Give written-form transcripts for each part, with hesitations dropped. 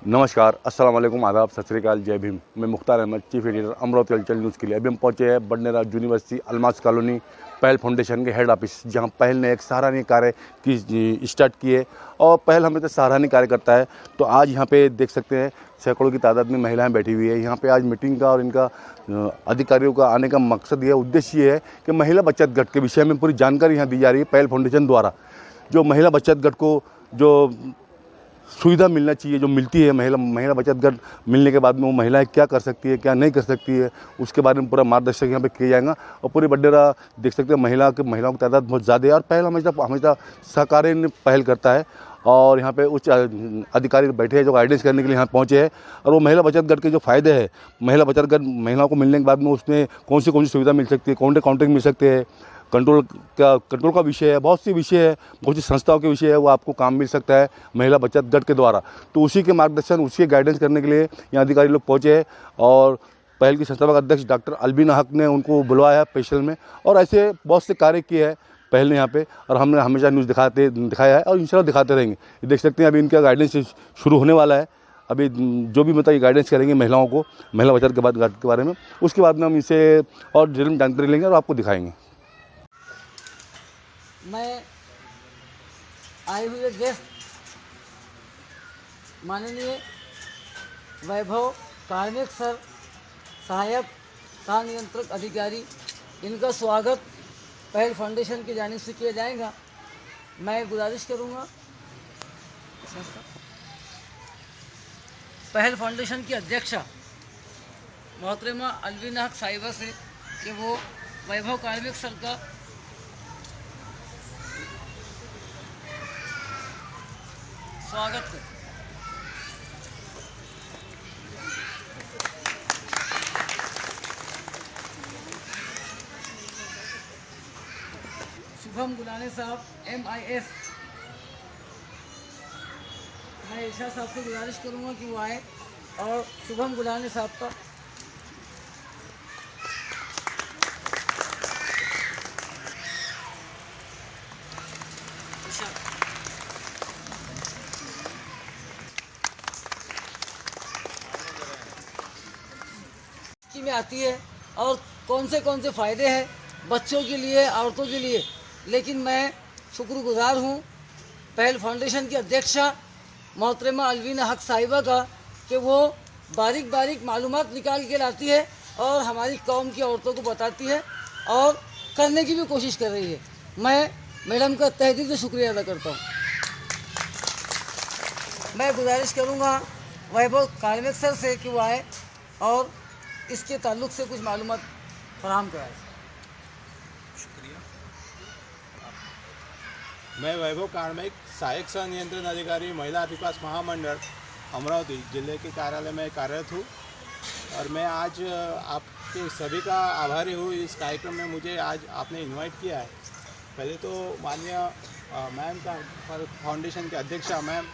नमस्कार, अस्सलाम वालेकुम, आदाब, सत श्री अकाल, जय भीम। मैं मुख्तार अहमद, चीफ एडिटर, अमरावती हलचल न्यूज़ के लिए। अभी हम पहुंचे हैं बडनेरा यूनिवर्सिटी अल्मास कॉलोनी पहल फाउंडेशन के हेड ऑफिस, जहां पहल ने एक सराहनीय कार्य की स्टार्ट की है और पहल हमेशा सराहनीय कार्य करता है। तो आज यहां पे देख सकते हैं सैकड़ों की तादाद में महिलाएं बैठी हुई है। यहां पे आज मीटिंग का और इनका अधिकारियों का आने का मकसद ये उद्देश्य ये है कि महिला बचत गट के विषय में पूरी जानकारी यहाँ दी जा रही है। पहल फाउंडेशन द्वारा जो महिला बचत गट को जो सुविधा मिलना चाहिए, जो मिलती है महिला बचत गट मिलने के बाद में वो महिलाएं क्या कर सकती है, क्या नहीं कर सकती है, उसके बारे में पूरा मार्गदर्शक यहाँ पे किया जाएगा। और पूरे बडनेरा देख सकते हैं महिलाओं की तादाद बहुत ज़्यादा है और पहल हमेशा सहकार्य पहल करता है। और यहाँ पे उच्च अधिकारी बैठे हैं जो गाइडेंस करने के लिए यहाँ पहुँचे हैं। और वो महिला बचत गट के जो फ़ायदे हैं, महिला बचत गट महिलाओं को मिलने के बाद में उसमें कौन सी सुविधा मिल सकती है, कौन से काउंटिंग मिल सकते हैं, कंट्रोल का विषय है, बहुत सी विषय है, बहुत सी संस्थाओं के विषय है, वो आपको काम मिल सकता है महिला बचत गट के द्वारा। तो उसी के मार्गदर्शन, उसी के गाइडेंस करने के लिए यहाँ अधिकारी लोग पहुँचे हैं। और पहल की संस्थापक अध्यक्ष डॉक्टर अलबीना हक ने उनको बुलवाया है स्पेशल में, और ऐसे बहुत से कार्य किए हैं पहल ने यहाँ पे। और हमने हमेशा न्यूज़ दिखाया है और इंशाल्लाह दिखाते रहेंगे। देख सकते हैं अभी इनका गाइडेंस शुरू होने वाला है। अभी जो भी मतलब गाइडेंस करेंगे महिलाओं को महिला बचत के बारे में, उसके बाद में हम इसे और डिटेल में जानकारी लेंगे और आपको दिखाएंगे। मैं आए हुए गेस्ट माननीय वैभव कार्मिक सर, सहायक सह नियंत्रक अधिकारी, इनका स्वागत पहल फाउंडेशन की जानिब से किया जाएगा। मैं गुजारिश करूंगा पहल फाउंडेशन की अध्यक्षा मोहतरमा अलबीना हक साहिबा से कि वो वैभव कार्मिक सर का स्वागत करें। शुभम गुलाने साहब MIS, मैं ईशा साहब से गुजारिश करूंगा कि वो आए और शुभम गुलाने साहब का में आती है और कौन से फ़ायदे हैं बच्चों के लिए, औरतों के लिए। लेकिन मैं शुक्रगुजार हूँ पहल फाउंडेशन की अध्यक्षा मोहतरमा अलबीना हक साहिबा का कि वो बारीक बारीक मालूमात निकाल के लाती है और हमारी कौम की औरतों को बताती है और करने की भी कोशिश कर रही है। मैं मैडम का तहे दिल से शुक्रिया अदा करता हूँ। मैं गुजारिश करूँगा वैभव कार्मिक सर से कि वो आए और इसके ताल्लुक़ से कुछ मालूमात फराहम कराए। शुक्रिया। मैं वैभव कार्मिक, सहायक सह नियंत्रण अधिकारी, महिला विकास महामंडल अमरावती जिले के कार्यालय में कार्यरत हूँ। और मैं आज आपके सभी का आभारी हूँ। इस कार्यक्रम में मुझे आज आपने इनवाइट किया है। पहले तो माननीय मैम का, फाउंडेशन के अध्यक्षा मैम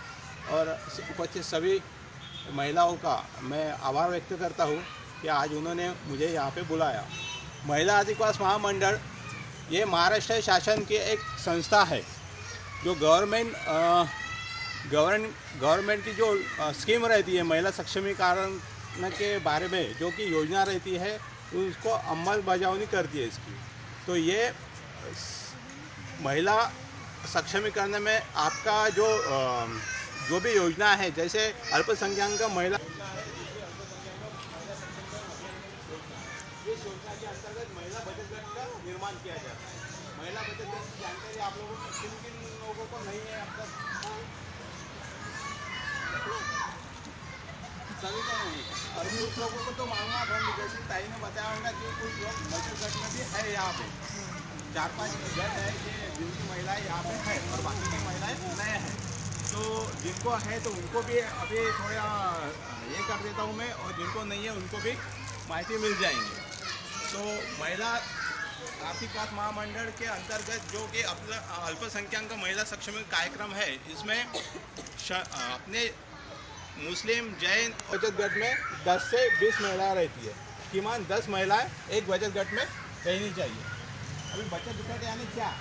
और उपस्थित सभी महिलाओं का मैं आभार व्यक्त करता हूँ कि आज उन्होंने मुझे यहाँ पे बुलाया। महिला अधिकास महामंडल ये महाराष्ट्र शासन की एक संस्था है जो गवर्नमेंट की जो स्कीम रहती है महिला सक्षमीकरण के बारे में, जो कि योजना रहती है, उसको अमल बजावनी करती है इसकी। तो ये महिला सक्षमीकरण में आपका जो भी योजना है, जैसे अल्पसंख्यक महिला, इस योजना के अंतर्गत महिला बचत गट का निर्माण किया जाता है। महिला बचत गट की जानकारी आप लोगों को किन लोगों को नहीं है अब तक? सभी को नहीं, और कुछ लोगों को तो मालूमात होंगे, जैसे ताई ने बताया होगा कि कुछ लोग बचत गट में भी है। यहाँ पे 4-5 गट है कि जिनकी महिलाएं यहाँ पे है और बाकी की महिलाएं नए हैं। तो जिनको है तो उनको भी अभी थोड़ा ये कर देता हूँ मैं, और जिनको नहीं है उनको भी माहिती मिल जाएंगे। तो महिला आर्थिक विकास महामंडल के अंतर्गत जो कि अल्पसंख्यक महिला सक्षम कार्यक्रम है, इसमें अपने मुस्लिम जैन बचत गट में 10 से 20 महिलाएं रहती है। कीमान 10 महिलाएं एक बचत गट में रहनी चाहिए। अभी बचत गट यानी क्या,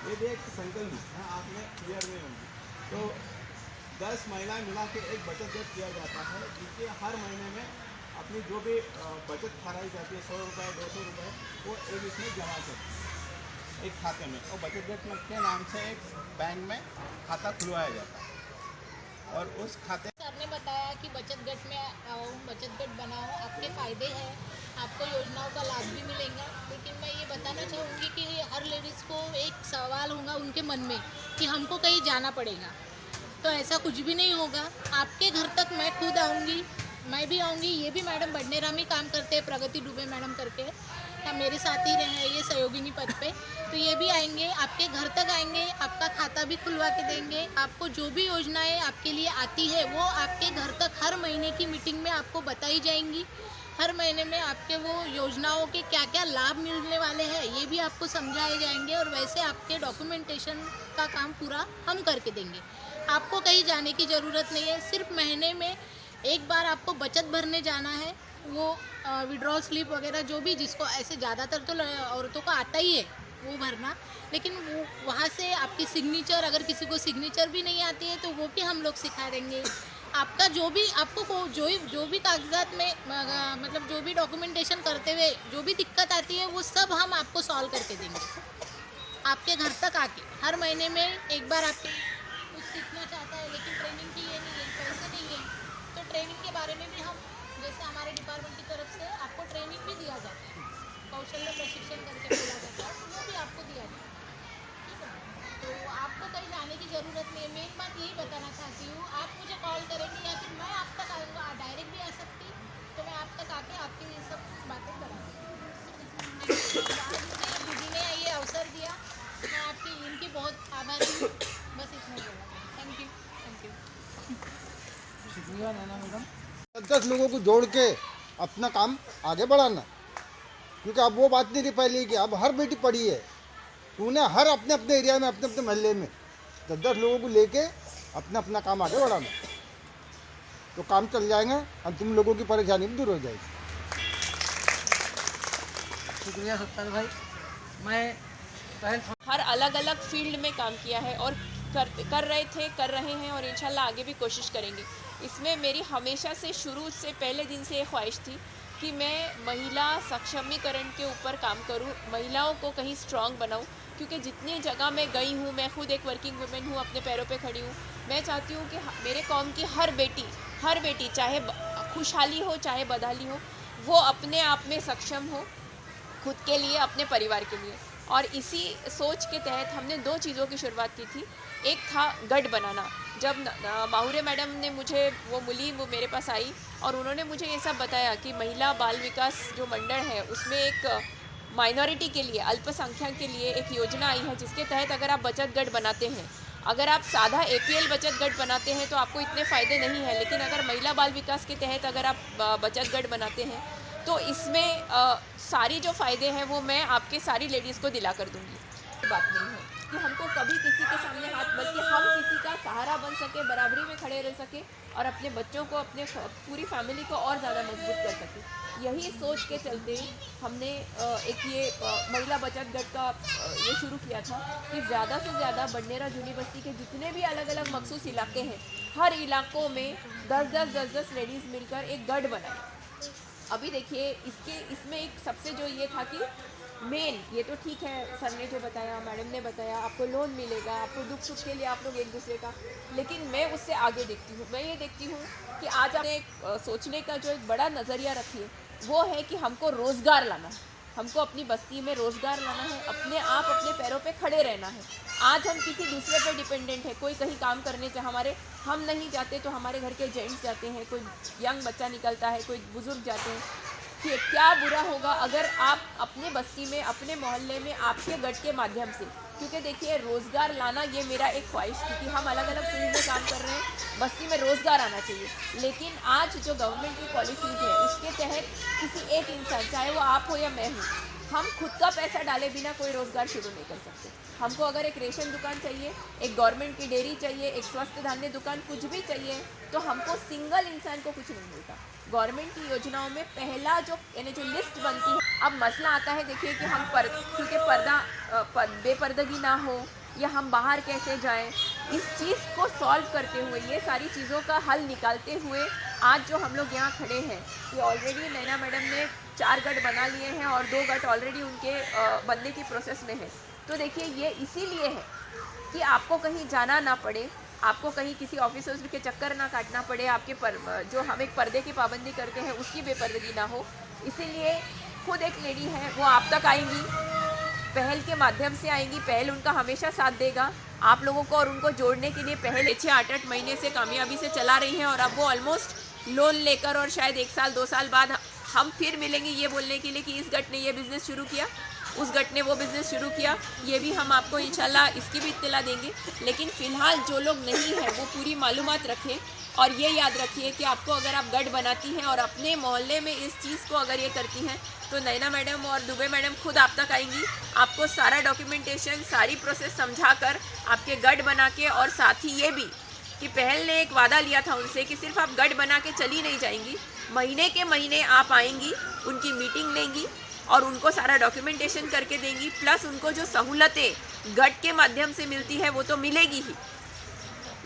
ये भी एक संकल्प है, आप में क्लियर नहीं होंगी। तो 10 महिलाएं मिला के एक बचत गट किया जाता है, जिसके हर महीने में अपनी जो भी बचत ठहराई जाती है 100 रुपये 200 रुपये, वो एक इसमें जमा करती है एक खाते में, और बचत गट के नाम से एक बैंक में खाता खुलवाया जाता है। और उस खाते सर ने बताया कि बचत गट में आओ, बचत गट बनाओ, आपके फ़ायदे हैं, आपको योजनाओं का लाभ भी मिलेगा। लेकिन मैं ये बताना चाहूँगी कि हर लेडीज़ को एक सवाल होगा उनके मन में कि हमको कहीं जाना पड़ेगा, तो ऐसा कुछ भी नहीं होगा। आपके घर तक मैं खुद आऊँगी, मैं भी आऊँगी। ये भी मैडम बडनेरा में काम करते हैं, प्रगति दुबे मैडम करके, या मेरे साथ ही रहे हैं ये सहयोगिनी पद पे, तो ये भी आएंगे, आपके घर तक आएंगे, आपका खाता भी खुलवा के देंगे। आपको जो भी योजनाएं आपके लिए आती है वो आपके घर तक हर महीने की मीटिंग में आपको बताई जाएंगी। हर महीने में आपके वो योजनाओं के क्या क्या लाभ मिलने वाले हैं ये भी आपको समझाए जाएंगे, और वैसे आपके डॉक्यूमेंटेशन का काम पूरा हम करके देंगे। आपको कहीं जाने की ज़रूरत नहीं है, सिर्फ महीने में एक बार आपको बचत भरने जाना है, वो विड्रॉल स्लिप वगैरह जो भी, जिसको ऐसे ज़्यादातर तो औरतों को आता ही है वो भरना, लेकिन वो वहाँ से आपकी सिग्नेचर, अगर किसी को सिग्नेचर भी नहीं आती है तो वो भी हम लोग सिखा देंगे। आपका जो भी आपको जो भी कागजात में मतलब जो भी डॉक्यूमेंटेशन करते हुए जो भी दिक्कत आती है वो सब हम आपको सॉल्व करके देंगे आपके घर तक आके। हर महीने में एक बार आपके कुछ सीखना चाहता है लेकिन ट्रेनिंग की ये नहीं है, पैसे नहीं है, तो ट्रेनिंग के बारे में भी हम, जैसे हमारे डिपार्टमेंट की तरफ से आपको ट्रेनिंग भी दिया जाता है, कौशल्य प्रशिक्षण करके बोला जाता है, तो वो भी आपको दिया जाता है। ठीक है, तो आपको कहीं जाने की ज़रूरत नहीं है। मेन बात यही बताना चाहती हूँ, आप मुझे कॉल करेंगे या फिर मैं आप तक आऊँगा, डायरेक्ट भी आ सकती, तो मैं आप तक आके आपकी ये सब बातें करा दीदी ने ये अवसर दिया, मैं आपकी इनकी बहुत आभारी हूँ। बस इतना बोला। Thank you. शुक्रिया नैना मैडम। 10 लोगों को जोड़ के अपना काम आगे बढ़ाना, क्योंकि अब वो बात नहीं रही पहले की, अब हर बेटी पढ़ी है, उन्हें हर अपने अपने एरिया में, अपने अपने मोहल्ले में 10 लोगों को लेके अपना अपना काम आगे बढ़ाना, तो काम चल जाएगा और तुम लोगों की परेशानी भी दूर हो जाएगी। शुक्रिया सत्तर भाई। मैं पहल हर अलग अलग फील्ड में काम किया है और कर रहे हैं और इंशाल्लाह आगे भी कोशिश करेंगे। इसमें मेरी हमेशा से शुरू से पहले दिन से ये ख्वाहिश थी कि मैं महिला सक्षमीकरण के ऊपर काम करूं, महिलाओं को कहीं स्ट्रांग बनाऊं, क्योंकि जितनी जगह मैं गई हूं, मैं खुद एक वर्किंग वुमेन हूं, अपने पैरों पे खड़ी हूं। मैं चाहती हूं कि मेरे कौम की हर बेटी चाहे खुशहाली हो चाहे बदहाली हो, वो अपने आप में सक्षम हो, खुद के लिए, अपने परिवार के लिए। और इसी सोच के तहत हमने 2 चीज़ों की शुरुआत की थी। एक था गढ़ बनाना। जब माहुरे मैडम ने वो मेरे पास आई और उन्होंने मुझे ये सब बताया कि महिला बाल विकास जो मंडल है उसमें एक माइनॉरिटी के लिए, अल्पसंख्यक के लिए एक योजना आई है, जिसके तहत अगर आप बचत गढ़ बनाते हैं, अगर आप सादा APL बचत गढ़ बनाते हैं तो आपको इतने फ़ायदे नहीं हैं, लेकिन अगर महिला बाल विकास के तहत अगर आप बचत गढ़ बनाते हैं तो इसमें सारी जो फ़ायदे हैं वो मैं आपके सारी लेडीज़ को दिला कर दूँगी। बात नहीं है कि हमको कभी किसी के सामने हाथ, बल्कि हम किसी का सहारा बन सके, बराबरी में खड़े रह सके और अपने बच्चों को, अपने पूरी फैमिली को और ज़्यादा मजबूत कर सके। यही सोच के चलते हमने एक ये महिला बचत गढ़ का ये शुरू किया था कि ज़्यादा से ज़्यादा बडनेरा यूनिवर्सिटी के जितने भी अलग अलग मखसूस इलाके हैं, हर इलाकों में 10-10 लेडीज़ मिलकर एक गढ़ बनाए। अभी देखिए इसमें एक सबसे जो ये था कि मेन, ये तो ठीक है, सर ने जो बताया, मैडम ने बताया, आपको लोन मिलेगा, आपको दुख सुख के लिए आप लोग एक दूसरे का, लेकिन मैं उससे आगे देखती हूँ। मैं ये देखती हूँ कि आज आपने सोचने का जो एक बड़ा नज़रिया रखी है वो है कि हमको रोज़गार लाना है, हमको अपनी बस्ती में रोज़गार लाना है, अपने आप अपने पैरों पे खड़े रहना है। आज हम किसी दूसरे पे डिपेंडेंट है, कोई कहीं काम करने से हम नहीं जाते तो हमारे घर के जेंट्स जाते हैं, कोई यंग बच्चा निकलता है, कोई बुज़ुर्ग जाते हैं। कि क्या बुरा होगा अगर आप अपने बस्ती में, अपने मोहल्ले में, आपके गढ़ के माध्यम से, क्योंकि देखिए रोज़गार लाना ये मेरा एक ख्वाहिश थी कि हम अलग अलग फील्ड में काम कर रहे हैं, बस्ती में रोज़गार आना चाहिए। लेकिन आज जो गवर्नमेंट की पॉलिसीज़ है उसके तहत किसी एक इंसान, चाहे वो आप हो या मैं हूँ, हम खुद का पैसा डाले बिना कोई रोज़गार शुरू नहीं कर सकते। हमको अगर एक रेशन दुकान चाहिए, एक गवर्नमेंट की डेयरी चाहिए, एक स्वस्थ धान्य दुकान, कुछ भी चाहिए, तो हमको सिंगल इंसान को कुछ नहीं मिलता। गवर्नमेंट की योजनाओं में पहला जो लिस्ट बनती है, अब मसला आता है देखिए कि हम क्योंकि बेपर्दगी ना हो या हम बाहर कैसे जाएं, इस चीज़ को सॉल्व करते हुए, ये सारी चीज़ों का हल निकालते हुए आज जो हम लोग यहाँ खड़े हैं, ये ऑलरेडी नैना मैडम ने 4 गट बना लिए हैं और 2 गट ऑलरेडी उनके बनने की प्रोसेस में है। तो देखिए ये इसीलिए है कि आपको कहीं जाना ना पड़े, आपको कहीं किसी ऑफिसर्स के चक्कर ना काटना पड़े, आपके जो हम एक पर्दे की पाबंदी करते हैं उसकी बेपर्दगी ना हो। इसीलिए खुद एक लेडी है, वो आप तक आएंगी, पहल के माध्यम से आएंगी। पहल उनका हमेशा साथ देगा आप लोगों को, और उनको जोड़ने के लिए पहल 6-8 महीने से कामयाबी से चला रही हैं। और अब वो ऑलमोस्ट लोन लेकर, और शायद 1 साल 2 साल बाद हम फिर मिलेंगे ये बोलने के लिए कि इस गट ने ये बिज़नेस शुरू किया, उस गट ने वो बिज़नेस शुरू किया। ये भी हम आपको इंशाल्लाह इसकी भी इत्तला देंगे। लेकिन फ़िलहाल जो लोग नहीं हैं वो पूरी मालूमात रखें, और ये याद रखिए कि आपको अगर आप गट बनाती हैं और अपने मोहल्ले में इस चीज़ को अगर ये करती हैं, तो नैना मैडम और दुबे मैडम खुद आप तक आएंगी, आपको सारा डॉक्यूमेंटेशन, सारी प्रोसेस समझा कर आपके गट बना के, और साथ ही ये भी कि पहल ने एक वादा लिया था उनसे कि सिर्फ आप गट बना के चली नहीं जाएंगी, महीने के महीने आप आएंगी, उनकी मीटिंग लेंगी और उनको सारा डॉक्यूमेंटेशन करके देंगी। प्लस उनको जो सहूलतें गट के माध्यम से मिलती है वो तो मिलेगी ही,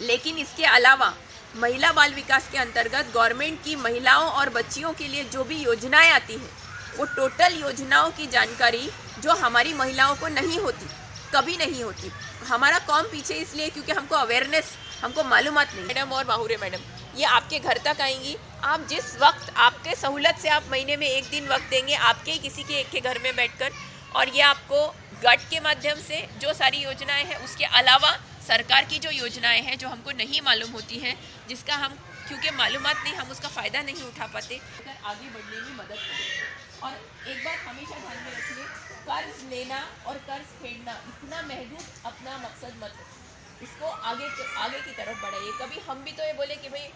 लेकिन इसके अलावा महिला बाल विकास के अंतर्गत गवर्नमेंट की महिलाओं और बच्चियों के लिए जो भी योजनाएं आती हैं, वो टोटल योजनाओं की जानकारी जो हमारी महिलाओं को नहीं होती, कभी नहीं होती। हमारा कौम पीछे इसलिए क्योंकि हमको अवेयरनेस, हमको मालूमात नहीं। मैडम और बाहुरे मैडम ये आपके घर तक आएंगी, आप जिस वक्त आपके सहूलत से आप महीने में 1 दिन वक्त देंगे आपके ही किसी के एक के घर में बैठकर, और ये आपको गट के माध्यम से जो सारी योजनाएं हैं, उसके अलावा सरकार की जो योजनाएं हैं जो हमको नहीं मालूम होती हैं, जिसका हम क्योंकि मालूमात नहीं, हम उसका फ़ायदा नहीं उठा पाते, अगर आगे बढ़ने में मदद करें। और एक बात हमेशा ध्यान में रखिए, कर्ज लेना और कर्ज फेडना इतना महदूद अपना मकसद मत रखिए, इसको आगे की तरफ बढ़ाइए। कभी हम भी तो ये बोले कि भाई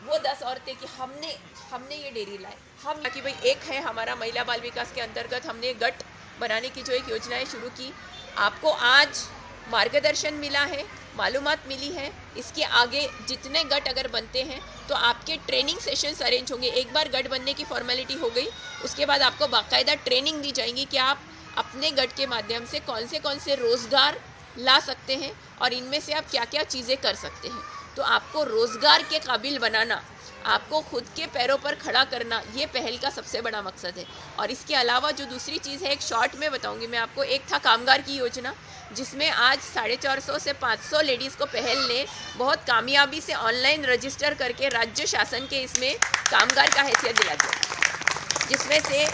वो 10 औरतें कि हमने ये डेयरी लाए, हम कि भाई एक है हमारा महिला बाल विकास के अंतर्गत हमने गट बनाने की जो एक योजनाएं शुरू की, आपको आज मार्गदर्शन मिला है, मालूमात मिली है। इसके आगे जितने गट अगर बनते हैं तो आपके ट्रेनिंग सेशंस अरेंज होंगे। एक बार गट बनने की फॉर्मेलिटी हो गई, उसके बाद आपको बाकायदा ट्रेनिंग दी जाएंगी कि आप अपने गट के माध्यम से कौन से रोज़गार ला सकते हैं और इनमें से आप क्या क्या चीज़ें कर सकते हैं। तो आपको रोज़गार के काबिल बनाना, आपको खुद के पैरों पर खड़ा करना, ये पहल का सबसे बड़ा मकसद है। और इसके अलावा जो दूसरी चीज़ है, एक शॉर्ट में बताऊंगी मैं आपको। एक था कामगार की योजना, जिसमें आज 450 से 500 लेडीज़ को पहल ने बहुत कामयाबी से ऑनलाइन रजिस्टर करके राज्य शासन के इसमें कामगार का हैसियत दिला दिया, जिसमें से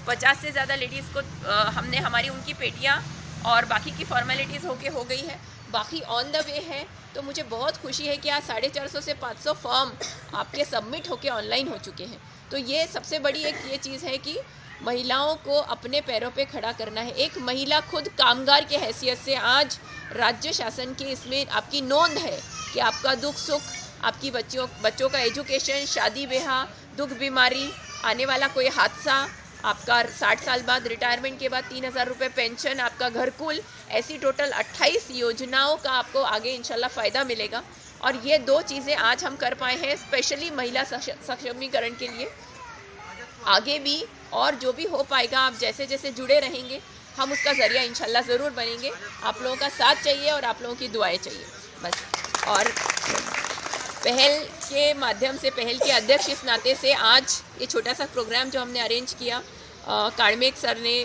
50 से ज़्यादा लेडीज़ को हमने हमारी उनकी पेटियाँ और बाकी की फॉर्मेलिटीज़ हो गई है, बाकी ऑन द वे है। तो मुझे बहुत खुशी है कि आज 450 से 500 फॉर्म आपके सबमिट होके ऑनलाइन हो चुके हैं। तो ये सबसे बड़ी एक ये चीज़ है कि महिलाओं को अपने पैरों पे खड़ा करना है। एक महिला खुद कामगार के हैसियत से आज राज्य शासन के इसमें आपकी नोंद है कि आपका दुख सुख, आपकी बच्चों का एजुकेशन, शादी ब्याह, दुख बीमारी, आने वाला कोई हादसा, आपका 60 साल बाद रिटायरमेंट के बाद 3000 रुपये पेंशन, आपका घरकुल, ऐसी टोटल 28 योजनाओं का आपको आगे इंशाल्लाह फ़ायदा मिलेगा। और ये 2 चीज़ें आज हम कर पाए हैं स्पेशली महिला सशक्तिकरण के लिए। आगे भी और जो भी हो पाएगा, आप जैसे जैसे जुड़े रहेंगे हम उसका ज़रिया इंशाल्लाह ज़रूर बनेंगे। आप लोगों का साथ चाहिए और आप लोगों की दुआएं चाहिए बस। और पहल के माध्यम से, पहल के अध्यक्ष इस नाते से आज ये छोटा सा प्रोग्राम जो हमने अरेंज किया, काड़मेक सर ने,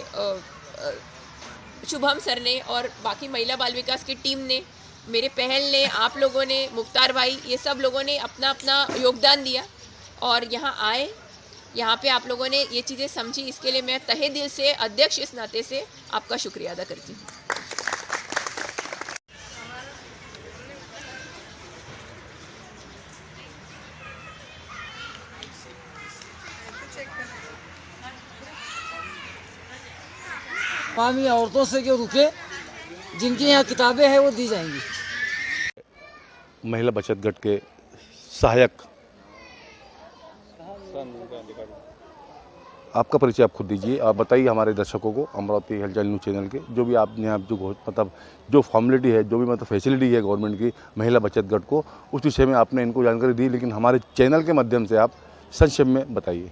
शुभम सर ने और बाकी महिला बाल विकास की टीम ने, मेरे पहल ने, आप लोगों ने, मुख्तार भाई, ये सब लोगों ने अपना अपना योगदान दिया और यहाँ आए, यहाँ पे आप लोगों ने ये चीज़ें समझी। इसके लिए मैं तहे दिल से अध्यक्ष इस नाते से आपका शुक्रिया अदा करती हूँ। मकामी औरतों से जो रुके, जिनकी यहाँ किताबें हैं वो दी जाएंगी। महिला बचत गट के सहायक, आपका परिचय आप खुद दीजिए। आप बताइए हमारे दर्शकों को, अमरावती हलचल न्यूज़ चैनल के, जो भी आपने आप जो फॉर्मेलिटी है, जो भी फैसिलिटी है गवर्नमेंट की महिला बचत गट को, उस विषय में आपने इनको जानकारी दी, लेकिन हमारे चैनल के माध्यम से आप संक्षेप में बताइए।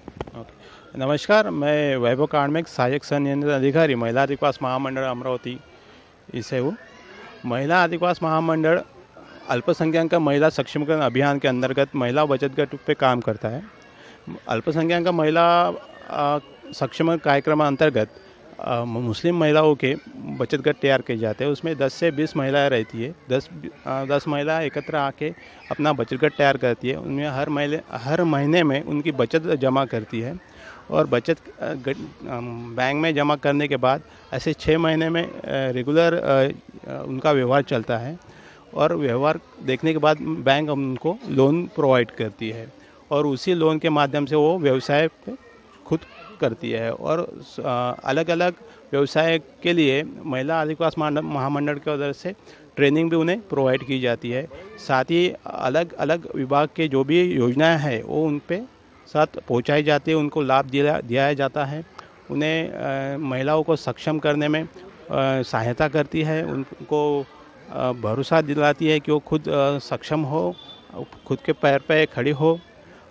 नमस्कार, मैं वैभव काड़मेक, सहायक संनियंत्रण अधिकारी, महिला अधिविकास महामंडल अमरावती से हूँ। महिला अधिविकास महामंडल अल्पसंख्यक महिला सक्षमीकरण अभियान के अंतर्गत महिला बचत गट पे काम करता है। अल्पसंख्यक महिला सक्षमीकरण कार्यक्रम अंतर्गत मुस्लिम महिलाओं के बचत गट तैयार किए जाते हैं। उसमें 10 से 20 महिलाएं रहती है। 10 महिलाएं एकत्र आके अपना बचत गट तैयार करती है। उनमें हर महीने में उनकी बचत जमा करती है और बचत बैंक में जमा करने के बाद ऐसे 6 महीने में रेगुलर उनका व्यवहार चलता है और व्यवहार देखने के बाद बैंक उनको लोन प्रोवाइड करती है और उसी लोन के माध्यम से वो व्यवसाय पे खुद करती है। और अलग अलग व्यवसाय के लिए महिला आदिवासी महामंडल के वजह से ट्रेनिंग भी उन्हें प्रोवाइड की जाती है। साथ ही अलग अलग विभाग के जो भी योजनाएं हैं वो उन पे साथ पहुंचाई जाती है, उनको लाभ दिया जाता है। उन्हें महिलाओं को सक्षम करने में सहायता करती है, उनको भरोसा दिलाती है कि वो खुद सक्षम हो, खुद के पैर पे खड़ी हो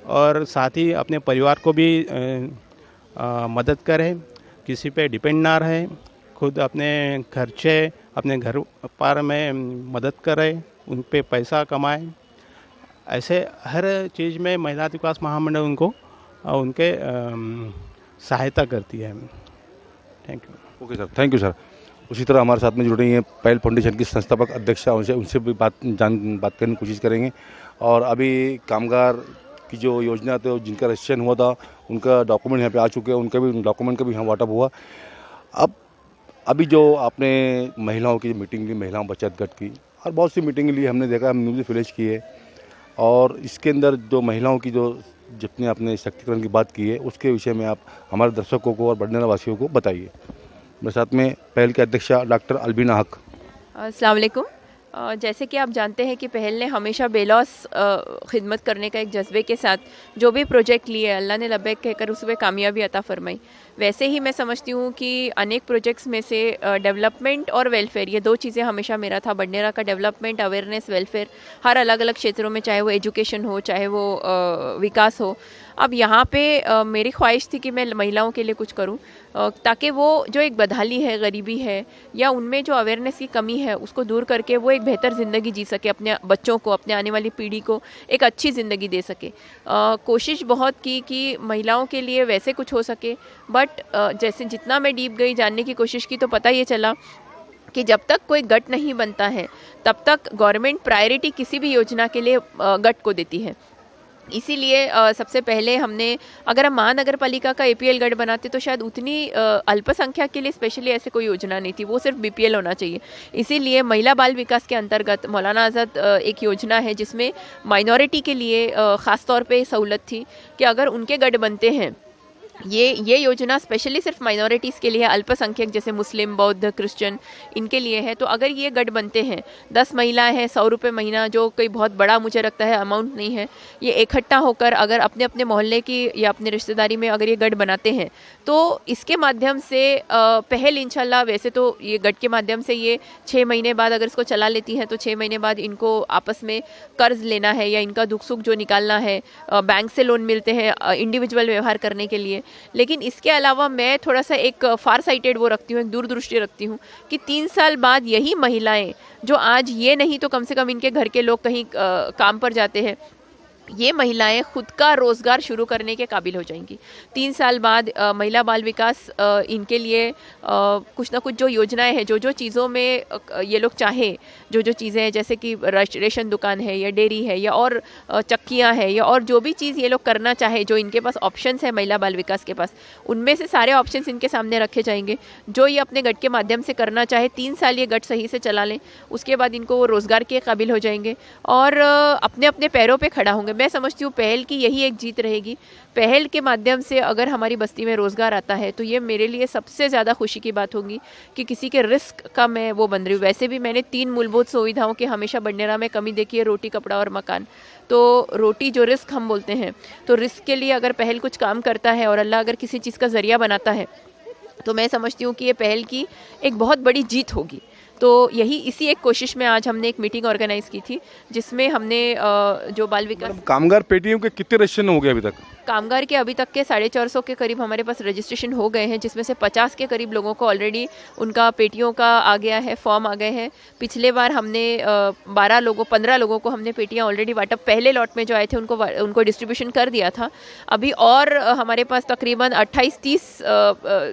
और साथ ही अपने परिवार को भी मदद करे, किसी पे डिपेंड ना रहे, खुद अपने खर्चे अपने घर पार में मदद करे, उन पे पैसा कमाए। ऐसे हर चीज़ में महिला विकास महामंडल उनको उनके सहायता करती है। Thank you. Okay sir, thank you sir. उसी तरह हमारे साथ में जुड़ रही हैं पहल फाउंडेशन की संस्थापक अध्यक्षा, उनसे भी बात करने की कोशिश करेंगे। और अभी कामगार की जो योजना थे जिनका रजिस्ट्रेशन हुआ था उनका डॉक्यूमेंट यहाँ पे आ चुके हैं, उनका भी डॉक्यूमेंट का भी यहाँ वाटअप हुआ। अब अभी जो आपने महिलाओं की मीटिंग ली, महिलाओं बचत गट की, और बहुत सी मीटिंग ली, हमने देखा, हमने भी फ्लैश की है। और इसके अंदर जो महिलाओं की जो जितने आपने शक्तिकरण की बात की है उसके विषय में आप हमारे दर्शकों को और बडनेरा वासियों को बताइए। मेरे साथ में पहल के अध्यक्षा डॉक्टर अलबीना हक। अस्सलाम वालेकुम। जैसे कि आप जानते हैं कि पहल ने हमेशा बेलौस खिदमत करने का एक जज्बे के साथ जो भी प्रोजेक्ट लिए अल्लाह ने लब्बैक कहकर उसमें कामयाबी अता फरमाई। वैसे ही मैं समझती हूँ कि अनेक प्रोजेक्ट्स में से डेवलपमेंट और वेलफेयर, ये दो चीज़ें हमेशा मेरा था। बडनेरा का डेवलपमेंट, अवेयरनेस, वेलफेयर हर अलग अलग क्षेत्रों में, चाहे वो एजुकेशन हो, चाहे वो विकास हो। अब यहाँ पे मेरी ख्वाहिश थी कि मैं महिलाओं के लिए कुछ करूँ ताकि वो जो एक बदहाली है, गरीबी है या उनमें जो अवेयरनेस की कमी है उसको दूर करके वो एक बेहतर ज़िंदगी जी सके, अपने बच्चों को, अपने आने वाली पीढ़ी को एक अच्छी ज़िंदगी दे सके। कोशिश बहुत की कि महिलाओं के लिए वैसे कुछ हो सके, बट जैसे जितना मैं डीप गई, जानने की कोशिश की, तो पता ये चला कि जब तक कोई गट नहीं बनता है तब तक गवर्नमेंट प्रायोरिटी किसी भी योजना के लिए गट को देती है। इसीलिए सबसे पहले हमने, अगर हम महानगर पालिका का APL गट बनाते तो शायद उतनी अल्पसंख्यक के लिए स्पेशली ऐसे कोई योजना नहीं थी, वो सिर्फ BPL होना चाहिए। इसीलिए महिला बाल विकास के अंतर्गत मौलाना आज़ाद एक योजना है जिसमें माइनॉरिटी के लिए ख़ास तौर पे सहूलत थी कि अगर उनके गट बनते हैं, ये योजना स्पेशली सिर्फ माइनॉरिटीज़ के लिए, अल्पसंख्यक जैसे मुस्लिम, बौद्ध, क्रिश्चियन, इनके लिए है। तो अगर ये गट बनते हैं, 10 महिलाएं हैं, 100 रुपये महीना, जो कोई बहुत बड़ा मुझे लगता है अमाउंट नहीं है, ये इकट्ठा होकर अगर अपने अपने मोहल्ले की या अपने रिश्तेदारी में अगर ये गट बनाते हैं तो इसके माध्यम से पहल इंशाल्लाह, वैसे तो ये गट के माध्यम से ये 6 महीने बाद अगर इसको चला लेती हैं तो 6 महीने बाद इनको आपस में कर्ज लेना है या इनका दुख सुख जो निकालना है, बैंक से लोन मिलते हैं इंडिविजुअल व्यवहार करने के लिए। लेकिन इसके अलावा मैं थोड़ा सा एक फार साइटेड वो रखती हूँ, एक दूरदृष्टि रखती हूँ कि 3 साल बाद यही महिलाएं जो आज ये नहीं तो कम से कम इनके घर के लोग कहीं काम पर जाते हैं, ये महिलाएं खुद का रोज़गार शुरू करने के काबिल हो जाएंगी। 3 साल बाद महिला बाल विकास इनके लिए कुछ ना कुछ जो योजनाएं हैं, जो चीज़ों में ये लोग चाहें, जो चीज़ें हैं जैसे कि रेशन दुकान है या डेयरी है या और चक्कियाँ हैं या और जो भी चीज़ ये लोग करना चाहे, जो इनके पास ऑप्शंस है महिला बाल विकास के पास, उनमें से सारे ऑप्शंस इनके सामने रखे जाएंगे। जो ये अपने गट के माध्यम से करना चाहे, 3 साल ये गट सही से चला लें, उसके बाद इनको वो रोज़गार के काबिल हो जाएंगे और अपने अपने पैरों पर खड़ा होंगे। मैं समझती हूँ पहल की यही एक जीत रहेगी। पहल के माध्यम से अगर हमारी बस्ती में रोज़गार आता है तो ये मेरे लिए सबसे ज़्यादा खुशी की बात होगी कि किसी के रिस्क का मैं वो बन रही हूँ। वैसे भी मैंने 3 मूलभूत सुविधाओं की हमेशा बडनेरा में कमी देखी है, रोटी, कपड़ा और मकान। तो रोटी जो रिस्क हम बोलते हैं, तो रिस्क के लिए अगर पहल कुछ काम करता है और अल्लाह अगर किसी चीज़ का ज़रिया बनाता है तो मैं समझती हूँ कि ये पहल की एक बहुत बड़ी जीत होगी। तो इसी एक कोशिश में आज हमने एक मीटिंग ऑर्गेनाइज की थी जिसमें हमने जो बाल विकास कामगार पेटियों के कितने रजिस्ट्रेशन हो गए अभी तक? कामगार के अभी तक के 450 के करीब हमारे पास रजिस्ट्रेशन हो गए हैं, जिसमें से 50 के करीब लोगों को ऑलरेडी उनका पेटियों का आ गया है, फॉर्म आ गए हैं। पिछले बार हमने 15 लोगों को हमने पेटियां ऑलरेडी वाटअप पहले लॉट में जो आए थे उनको डिस्ट्रीब्यूशन कर दिया था। अभी और हमारे पास तकरीबन 28-30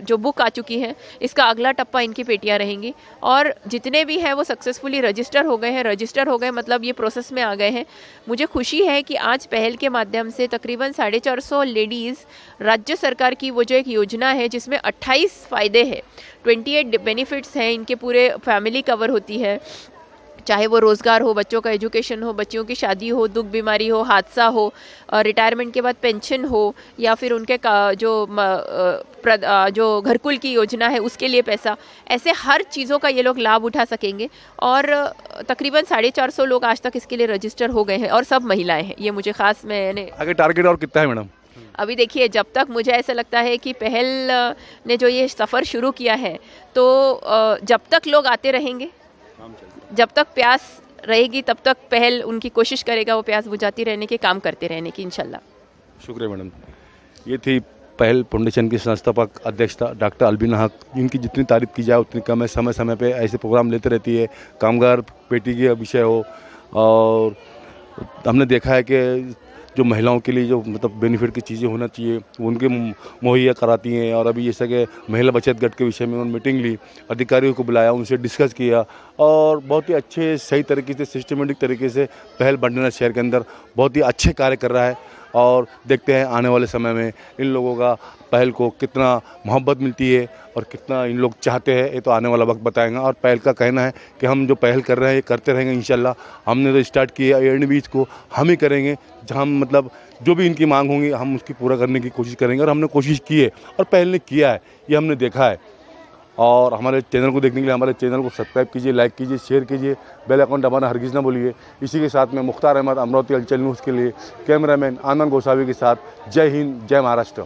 जो बुक आ चुकी है, इसका अगला टप्पा इनकी पेटियां रहेंगी और जितने भी हैं वो सक्सेसफुली रजिस्टर हो गए हैं। रजिस्टर हो गए मतलब ये प्रोसेस में आ गए हैं। मुझे खुशी है कि आज पहल के माध्यम से तकरीबन 450 लेडीज़, राज्य सरकार की वो जो एक योजना है जिसमें 28 फ़ायदे हैं, 28 बेनिफिट्स हैं, इनके पूरे फैमिली कवर होती है, चाहे वो रोज़गार हो, बच्चों का एजुकेशन हो, बच्चियों की शादी हो, दुख बीमारी हो, हादसा हो, रिटायरमेंट के बाद पेंशन हो, या फिर उनके जो घरकुल की योजना है उसके लिए पैसा, ऐसे हर चीज़ों का ये लोग लाभ उठा सकेंगे। और तकरीबन 450 लोग आज तक इसके लिए रजिस्टर हो गए हैं और सब महिलाएं हैं। ये मुझे ख़ास मैंने आगे टारगेट और कितना है मैडम? अभी देखिए, जब तक मुझे ऐसा लगता है कि पहल ने जो ये सफ़र शुरू किया है, तो जब तक लोग आते रहेंगे, जब तक प्यास रहेगी, तब तक पहल उनकी कोशिश करेगा वो प्यास बुझाती रहने के, काम करते रहने की, इंशाल्लाह। शुक्रिया मैडम। ये थी पहल फाउंडेशन की संस्थापक अध्यक्षता डॉक्टर अलबीना हक। इनकी जितनी तारीफ की जाए उतनी कम है। समय समय पे ऐसे प्रोग्राम लेते रहती है, कामगार पेटी के विषय हो, और हमने देखा है कि जो महिलाओं के लिए जो मतलब बेनिफिट की चीज़ें होना चाहिए उनके मुहैया कराती हैं। और अभी जैसा कि महिला बचत गट के विषय में उन्होंने मीटिंग ली, अधिकारियों को बुलाया, उनसे डिस्कस किया और बहुत ही अच्छे सही तरीके से सिस्टमेटिक तरीके से पहल बंडनेर शहर के अंदर बहुत ही अच्छे कार्य कर रहा है। और देखते हैं आने वाले समय में इन लोगों का पहल को कितना मोहब्बत मिलती है और कितना इन लोग चाहते हैं, ये तो आने वाला वक्त बताएगा। और पहल का कहना है कि हम जो पहल कर रहे हैं ये करते रहेंगे इंशाल्लाह। हमने तो स्टार्ट किया, एंड बीच को हम ही करेंगे, जहाँ मतलब जो भी इनकी मांग होंगी हम उसकी पूरा करने की कोशिश करेंगे। और हमने कोशिश की है और पहल ने किया है, ये हमने देखा है। और हमारे चैनल को देखने के लिए हमारे चैनल को सब्सक्राइब कीजिए, लाइक कीजिए, शेयर कीजिए, बेल आइकन दबाना हरगिज़ ना भूलिए। इसी के साथ में मुख्तार अहमद, अमरावती हलचल न्यूज़ के लिए कैमरामैन आनंद गोसावी के साथ, जय हिंद, जय महाराष्ट्र।